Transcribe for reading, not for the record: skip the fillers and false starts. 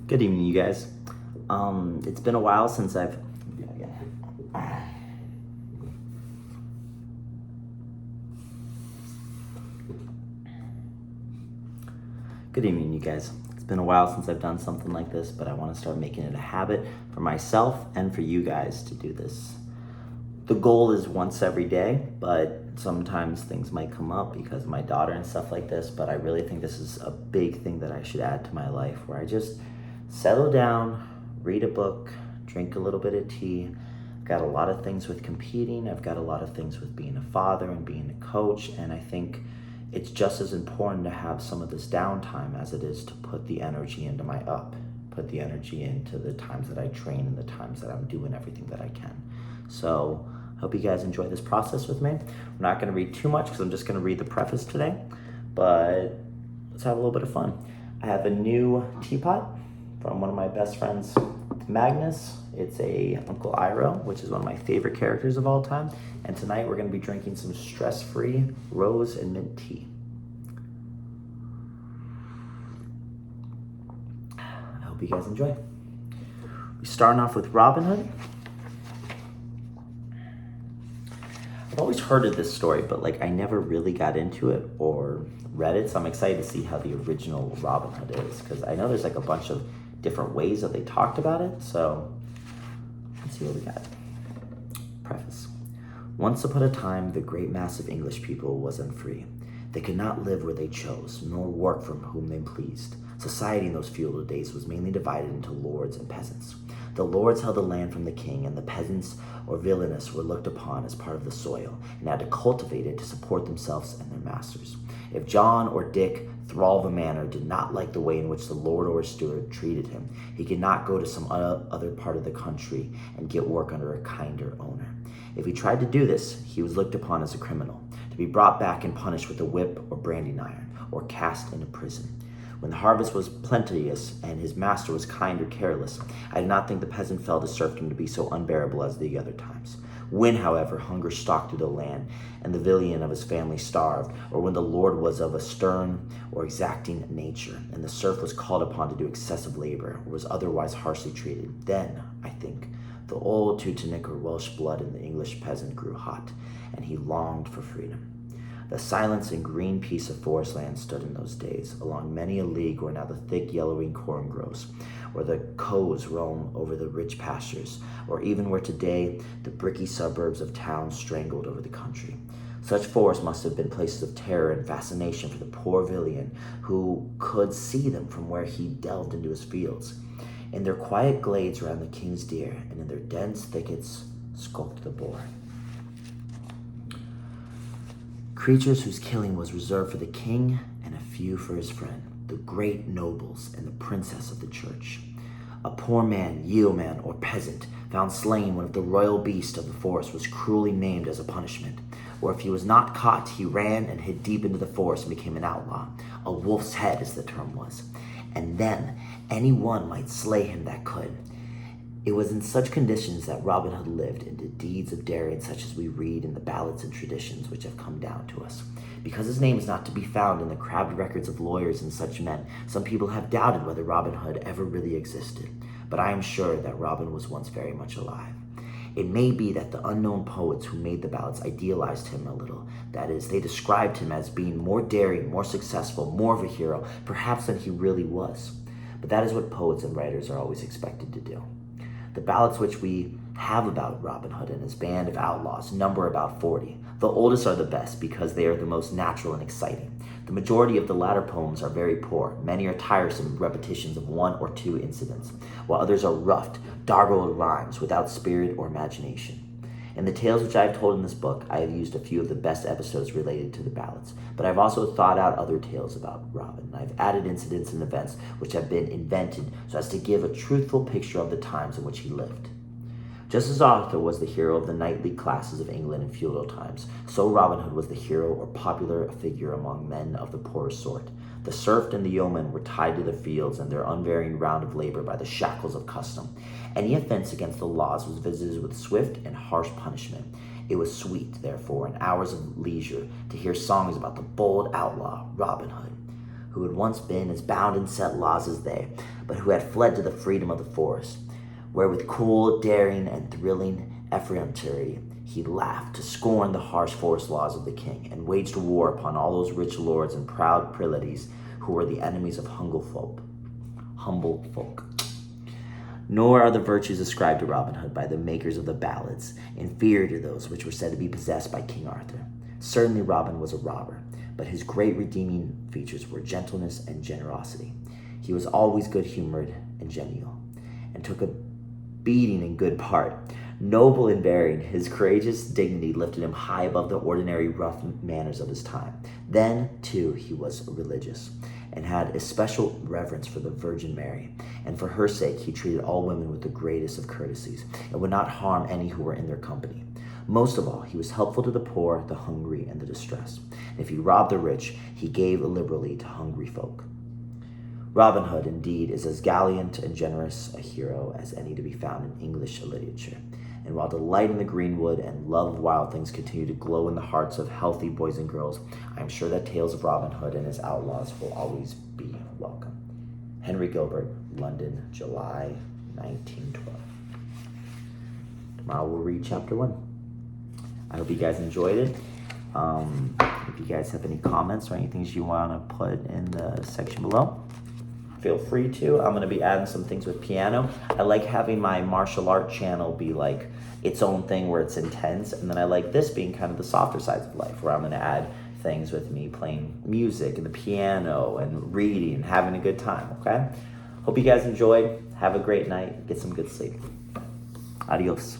Good evening, you guys. It's been a while since I've. Good evening, you guys. It's been a while since I've done something like this, but I want to start making it a habit for myself and for you guys to do this. The goal is once every day, but sometimes things might come up because of my daughter and stuff like this. But I really think this is a big thing that I should add to my life, where I just settle down, read a book, drink a little bit of tea. I've got a lot of things with competing. I've got a lot of things with being a father and being a coach. And I think it's just as important to have some of this downtime as it is to put the energy into my put the energy into the times that I train and the times that I'm doing everything that I can. So I hope you guys enjoy this process with me. I'm not going to read too much because I'm just going to read the preface today, but let's have a little bit of fun. I have a new teapot from one of my best friends, Magnus. It's a Uncle Iroh, which is one of my favorite characters of all time. And tonight we're going to be drinking some stress-free rose and mint tea. I hope you guys enjoy. We're starting off with Robin Hood. I've always heard of this story, but I never really got into it or read it. So I'm excited to see how the original Robin Hood is, because I know there's a bunch of different ways that they talked about it. So let's see what we got. Preface. Once upon a time, the great mass of English people was unfree. They could not live where they chose, nor work from whom they pleased. Society in those feudal days was mainly divided into lords and peasants. The lords held the land from the king, and the peasants or villainous were looked upon as part of the soil and had to cultivate it to support themselves and their masters. If John or Dick, thrall of a manor, did not like the way in which the lord or steward treated him, he could not go to some other part of the country and get work under a kinder owner. If he tried to do this, he was looked upon as a criminal, to be brought back and punished with a whip or branding iron, or cast into prison. When the harvest was plenteous and his master was kind or careless, I do not think the peasant felt his serfdom to be so unbearable as the other times. When, however, hunger stalked through the land, and the villain of his family starved, or when the lord was of a stern or exacting nature, and the serf was called upon to do excessive labor, or was otherwise harshly treated, then, I think, the old Teutonic or Welsh blood in the English peasant grew hot, and he longed for freedom. The silence and green piece of forest land stood in those days, along many a league where now the thick yellowing corn grows, where the cows roam over the rich pastures, or even where today the bricky suburbs of towns strangled over the country. Such forests must have been places of terror and fascination for the poor villain who could see them from where he delved into his fields. In their quiet glades around the king's deer, and in their dense thickets skulked the boar. Creatures whose killing was reserved for the king and a few for his friend, the great nobles and the princess of the church. A poor man, yeoman, or peasant found slain one of the royal beasts of the forest was cruelly maimed as a punishment. Or if he was not caught, he ran and hid deep into the forest and became an outlaw. A wolf's head, as the term was. And then any one might slay him that could. It was in such conditions that Robin Hood lived and did deeds of daring such as we read in the ballads and traditions which have come down to us. Because his name is not to be found in the crabbed records of lawyers and such men, some people have doubted whether Robin Hood ever really existed. But I am sure that Robin was once very much alive. It may be that the unknown poets who made the ballads idealized him a little. That is, they described him as being more daring, more successful, more of a hero, perhaps than he really was. But that is what poets and writers are always expected to do. The ballads which we have about Robin Hood and his band of outlaws number about 40. The oldest are the best because they are the most natural and exciting. The majority of the latter poems are very poor. Many are tiresome repetitions of one or two incidents, while others are roughed, doggerel rhymes without spirit or imagination. In the tales which I have told in this book, I have used a few of the best episodes related to the ballads, but I've also thought out other tales about Robin. I've added incidents and events which have been invented so as to give a truthful picture of the times in which he lived. Just as Arthur was the hero of the knightly classes of England in feudal times, so Robin Hood was the hero or popular figure among men of the poorer sort. The serf and the yeoman were tied to their fields and their unvarying round of labor by the shackles of custom. Any offense against the laws was visited with swift and harsh punishment. It was sweet, therefore, in hours of leisure, to hear songs about the bold outlaw, Robin Hood, who had once been as bound and set laws as they, but who had fled to the freedom of the forest, where with cool, daring, and thrilling effrontery he laughed to scorn the harsh forest laws of the king, and waged war upon all those rich lords and proud prelates who were the enemies of humble folk. Nor are the virtues ascribed to Robin Hood by the makers of the ballads inferior to those which were said to be possessed by King Arthur. Certainly Robin was a robber, but his great redeeming features were gentleness and generosity. He was always good-humored and genial, and took a beating in good part. Noble in bearing, his courageous dignity lifted him high above the ordinary rough manners of his time. Then, too, he was religious, and had especial reverence for the Virgin Mary, and for her sake he treated all women with the greatest of courtesies, and would not harm any who were in their company. Most of all, he was helpful to the poor, the hungry, and the distressed. And if he robbed the rich, he gave liberally to hungry folk. Robin Hood, indeed, is as gallant and generous a hero as any to be found in English literature. And while delight in the greenwood and love of wild things continue to glow in the hearts of healthy boys and girls, I am sure that tales of Robin Hood and his outlaws will always be welcome. Henry Gilbert, London, July 1912. Tomorrow we'll read chapter 1. I hope you guys enjoyed it. If you guys have any comments or anything you want to put in the section below, feel free to. I'm going to be adding some things with piano. I like having my martial art channel be like its own thing where it's intense, and then I like this being kind of the softer sides of life where I'm going to add things with me playing music and the piano and reading and having a good time, okay? Hope you guys enjoyed. Have a great night. Get some good sleep. Adios.